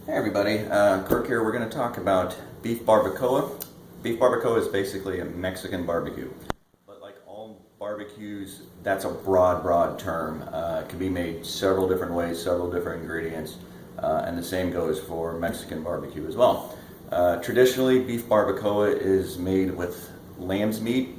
Hey everybody, Crock here. We're going to talk about beef barbacoa. Beef barbacoa is basically a Mexican barbecue. But like all barbecues, that's a broad term. It can be made several different ways, several different ingredients, and the same goes for Mexican barbecue as well. Traditionally, beef barbacoa is made with lamb's meat,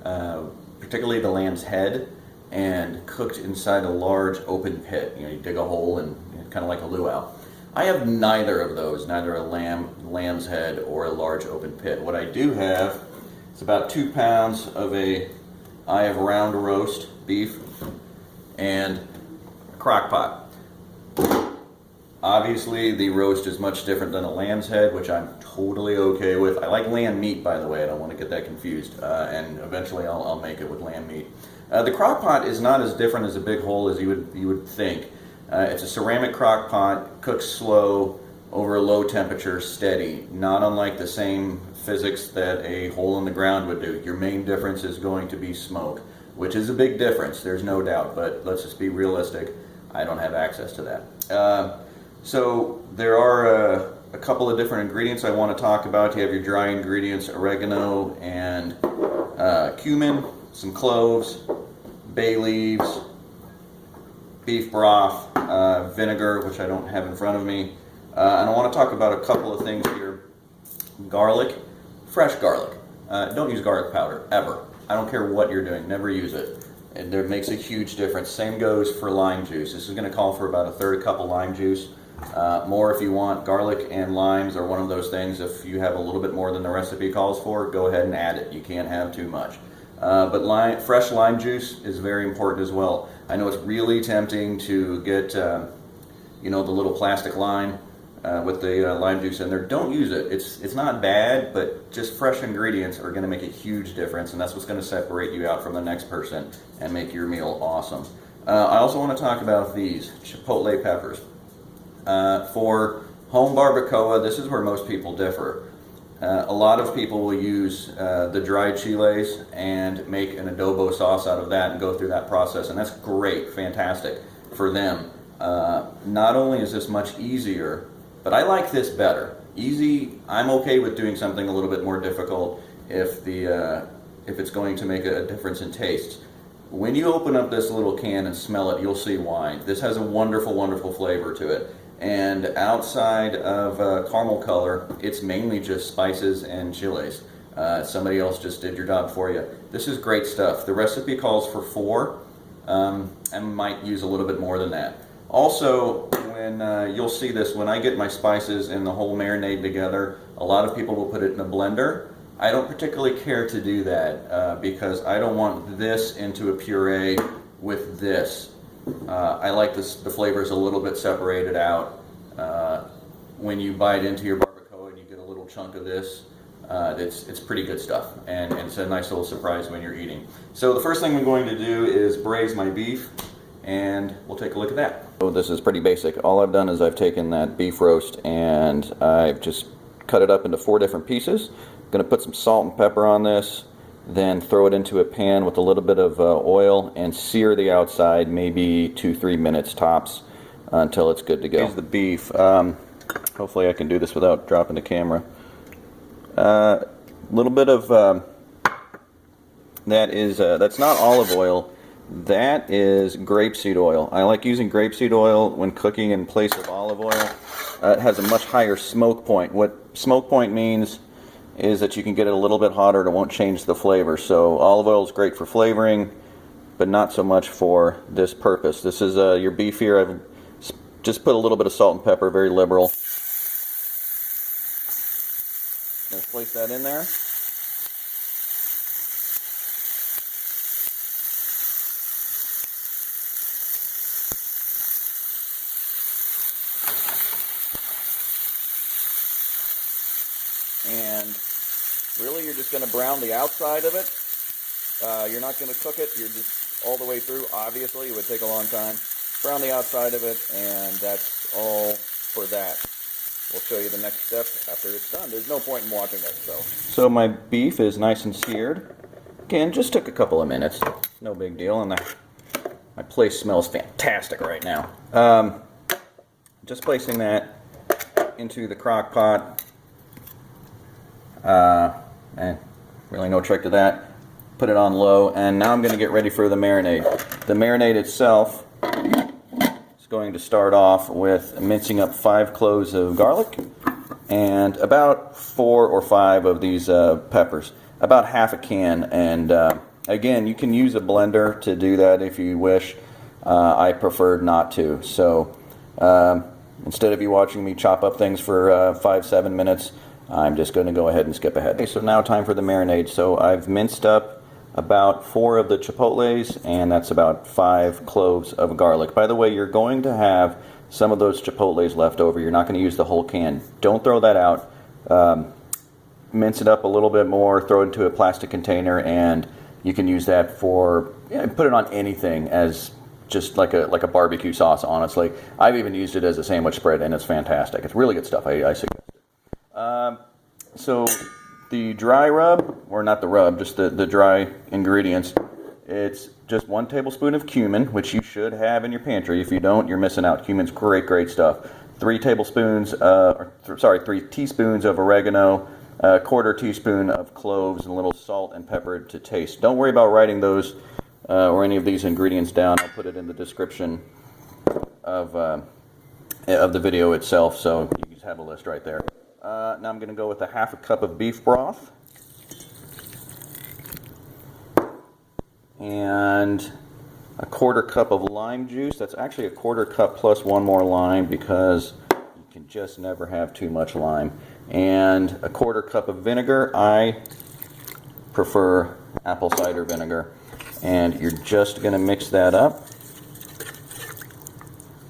particularly the lamb's head, and cooked inside a large open pit. You know, you dig a hole and kind of like a luau. I have neither of those, neither a lamb's head or a large open pit. What I do have is about 2 pounds of I have round roast beef and a crock pot. Obviously, the roast is much different than a lamb's head, which I'm totally okay with. I like lamb meat, by the way. I don't want to get that confused, and eventually I'll make it with lamb meat. The crock pot is not as different as a big hole as you would think. It's a ceramic crock pot, cooked slow, over a low temperature, steady, not unlike the same physics that a hole in the ground would do. Your main difference is going to be smoke, which is a big difference, there's no doubt, but let's just be realistic. I don't have access to that. So there are a couple of different ingredients I want to talk about. You have your dry ingredients, oregano and cumin, some cloves, bay leaves, beef broth, vinegar, which I don't have in front of me. And I want to talk about a couple of things here. Garlic, fresh garlic. Don't use garlic powder, ever. I don't care what you're doing, never use it. It makes a huge difference. Same goes for lime juice. This is going to call for about a third cup of lime juice. More if you want. Garlic and limes are one of those things, if you have a little bit more than the recipe calls for, go ahead and add it. You can't have too much. But fresh lime juice is very important as well. I know it's really tempting to get, you know, the little plastic lime with the lime juice in there. Don't use it. It's not bad, but just fresh ingredients are going to make a huge difference, and that's what's going to separate you out from the next person and make your meal awesome. I also want to talk about these Chipotle peppers. For home barbacoa, this is where most people differ. A lot of people will use the dried chiles and make an adobo sauce out of that and go through that process, and that's great, fantastic for them. Not only is this much easier, but I like this better. Easy, I'm okay with doing something a little bit more difficult if it's going to make a difference in taste. When you open up this little can and smell it, you'll see why. This has a wonderful flavor to it. And outside of caramel color, it's mainly just spices and chilies. Somebody else just did your job for you. This is great stuff. The recipe calls for 4, and might use a little bit more than that. Also, when you'll see this, when I get my spices and the whole marinade together, a lot of people will put it in a blender. I don't particularly care to do that because I don't want this into a puree with this. I like the flavors a little bit separated out. When you bite into your barbacoa and you get a little chunk of this, it's pretty good stuff, and it's a nice little surprise when you're eating. So the first thing I'm going to do is braise my beef, and we'll take a look at that. So this is pretty basic. All I've done is I've taken that beef roast and I've just cut it up into 4 different pieces. I'm going to put some salt and pepper on this, then throw it into a pan with a little bit of oil and sear the outside, maybe 2-3 minutes tops, until it's good to go. Here's the beef. Hopefully I can do this without dropping the camera. A little bit of that's not olive oil, that is grapeseed oil. I like using grapeseed oil when cooking in place of olive oil. It has a much higher smoke point. What smoke point means is that you can get it a little bit hotter and it won't change the flavor. So olive oil is great for flavoring, but not so much for this purpose. This is your beef here. I've just put a little bit of salt and pepper, very liberal. Let's place that in there. And really, you're just going to brown the outside of it. You're not going to cook it. You're just all the way through. Obviously, it would take a long time. Brown the outside of it, and that's all for that. We'll show you the next step after it's done. There's no point in watching this, though. So my beef is nice and seared. Again, just took a couple of minutes. No big deal. And my place smells fantastic right now. Just placing that into the crock pot. Really no trick to that. Put it on low, and now I'm going to get ready for the marinade. The marinade itself is going to start off with mincing up 5 cloves of garlic and about 4 or 5 of these peppers, about half a can. And again, you can use a blender to do that if you wish. I preferred not to. So instead of you watching me chop up things for 5-7 minutes, I'm just going to go ahead and skip ahead. Okay, so now time for the marinade. So I've minced up about 4 of the chipotles, and that's about 5 cloves of garlic. By the way, you're going to have some of those chipotles left over. You're not going to use the whole can. Don't throw that out. Mince it up a little bit more, throw it into a plastic container, and you can use that for, put it on anything as just like a barbecue sauce, honestly. I've even used it as a sandwich spread, and it's fantastic. It's really good stuff. I suggest it. So the dry rub, or not the rub, just the dry ingredients, it's just 1 tablespoon of cumin, which you should have in your pantry. If you don't, you're missing out. Cumin's great stuff. 3 teaspoons of oregano, 1/4 teaspoon of cloves, and a little salt and pepper to taste. Don't worry about writing those or any of these ingredients down. I'll put it in the description of the video itself, so you just have a list right there. Now I'm going to go with a 1/2 cup of beef broth and a 1/4 cup of lime juice. That's actually a 1/4 cup plus 1 more lime, because you can just never have too much lime. And a 1/4 cup of vinegar. I prefer apple cider vinegar. And you're just going to mix that up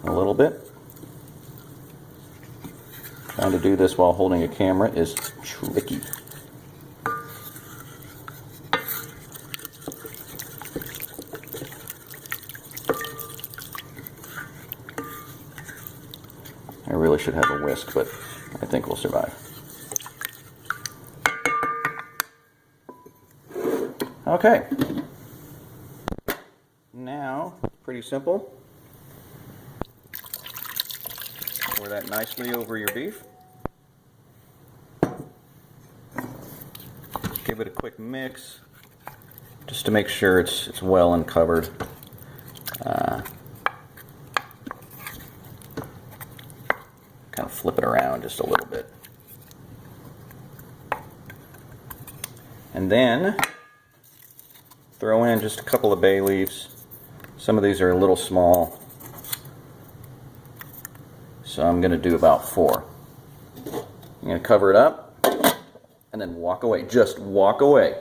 a little bit. Trying to do this while holding a camera is tricky. I really should have a whisk, but I think we'll survive. Okay. Now, pretty simple. Pour that nicely over your beef. Give it a quick mix, just to make sure it's well and covered. Kind of flip it around just a little bit. And then throw in just a couple of bay leaves. Some of these are a little small, so I'm going to do about 4. I'm going to cover it up and then walk away. Just walk away.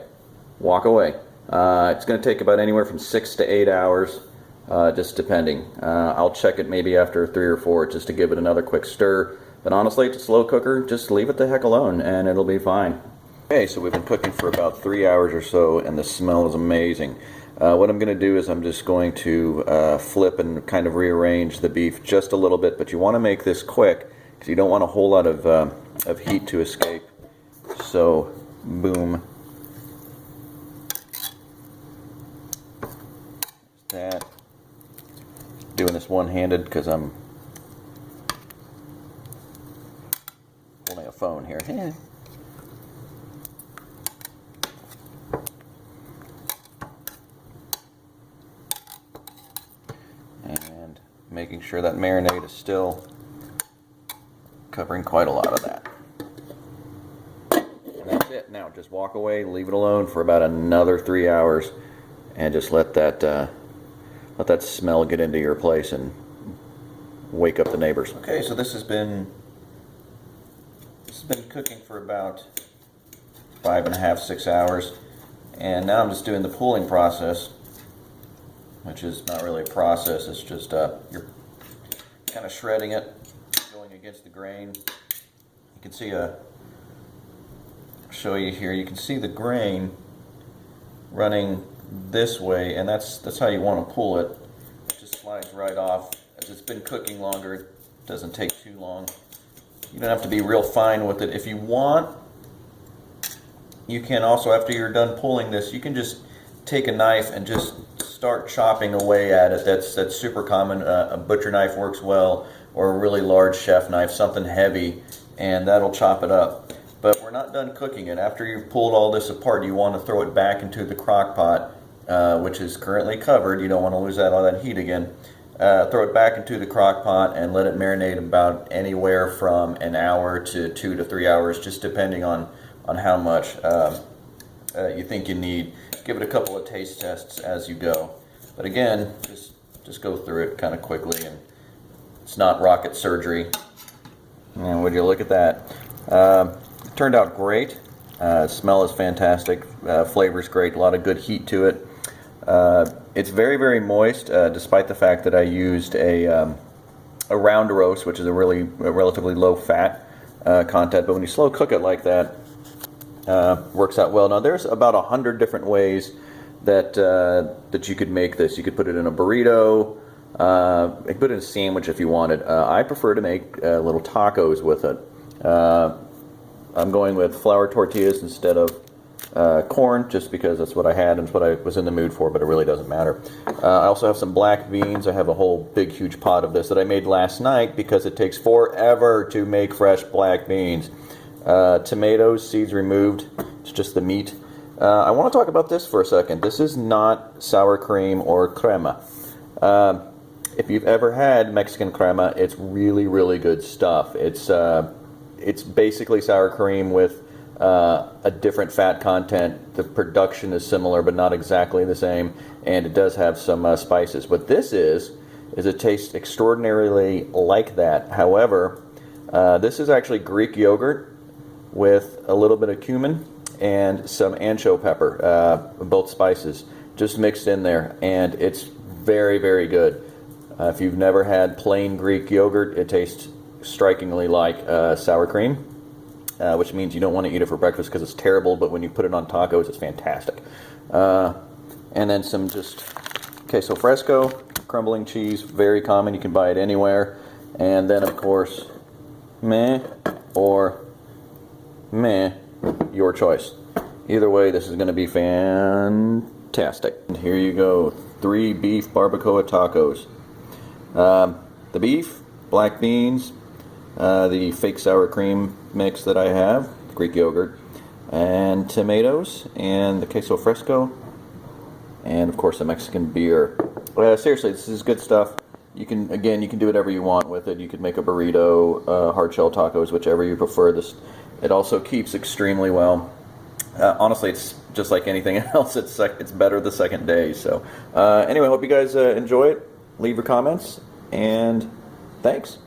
Walk away. It's going to take about anywhere from 6 to 8 hours, just depending. I'll check it maybe after 3 or 4 just to give it another quick stir. But honestly, it's a slow cooker. Just leave it the heck alone and it'll be fine. Okay, so we've been cooking for about 3 hours or so, and the smell is amazing. What I'm going to do is I'm just going to flip and kind of rearrange the beef just a little bit, but you want to make this quick because you don't want a whole lot of heat to escape. So, boom. That. Doing this one-handed because I'm holding a phone here. And making sure that marinade is still covering quite a lot of that. And that's it. Now just walk away, leave it alone for about another 3 hours, and just let that smell get into your place and wake up the neighbors. Okay, so this has been cooking for about 5.5 to 6 hours, and now I'm just doing the pooling process, which is not really a process. It's just you're kind of shredding it, going against the grain. You can see I'll show you here. You can see the grain running this way, and that's how you want to pull it. It just slides right off. As it's been cooking longer, it doesn't take too long. You don't have to be real fine with it. If you want, you can also, after you're done pulling this, you can just take a knife and just start chopping away at it. That's super common. A butcher knife works well, or a really large chef knife, something heavy, and that'll chop it up. But we're not done cooking it. After you've pulled all this apart, you want to throw it back into the crock pot, which is currently covered. You don't want to lose all that heat again. Throw it back into the crock pot and let it marinate about anywhere from an hour to 2 to 3 hours, just depending on how much you think you need. Give it a couple of taste tests as you go. But again, just go through it kind of quickly, and it's not rocket surgery. And would you look at that? It turned out great. Smell is fantastic. Flavor's great. A lot of good heat to it. It's very, very moist, despite the fact that I used a round roast, which is a relatively low fat content. But when you slow cook it like that, works out well. Now there's about 100 different ways that you could make this. You could put it in a burrito. You could put it in a sandwich if you wanted. I prefer to make little tacos with it. I'm going with flour tortillas instead of corn, just because that's what I had and it's what I was in the mood for, but it really doesn't matter. I also have some black beans. I have a whole big huge pot of this that I made last night because it takes forever to make fresh black beans. Tomatoes, seeds removed. It's just the meat. I want to talk about this for a second. This is not sour cream or crema. If you've ever had Mexican crema, it's really, really good stuff. It's basically sour cream with a different fat content. The production is similar, but not exactly the same, and it does have some spices. What this is it tastes extraordinarily like that. However, this is actually Greek yogurt with a little bit of cumin and some ancho pepper, both spices, just mixed in there, and it's very, very good. If you've never had plain Greek yogurt, it tastes strikingly like sour cream, which means you don't want to eat it for breakfast because it's terrible, but when you put it on tacos, it's fantastic. And then some just queso fresco, crumbling cheese, very common. You can buy it anywhere. And then, of course, meh or meh, your choice. Either way, this is going to be fantastic. And here you go, 3 beef barbacoa tacos. The beef, black beans, the fake sour cream mix that I have, Greek yogurt, and tomatoes, and the queso fresco, and of course a Mexican beer. Seriously, this is good stuff. You can do whatever you want with it. You could make a burrito, hard shell tacos, whichever you prefer. It also keeps extremely well. Honestly, it's just like anything else. It's better the second day. So anyway, hope you guys enjoy it. Leave your comments, and thanks.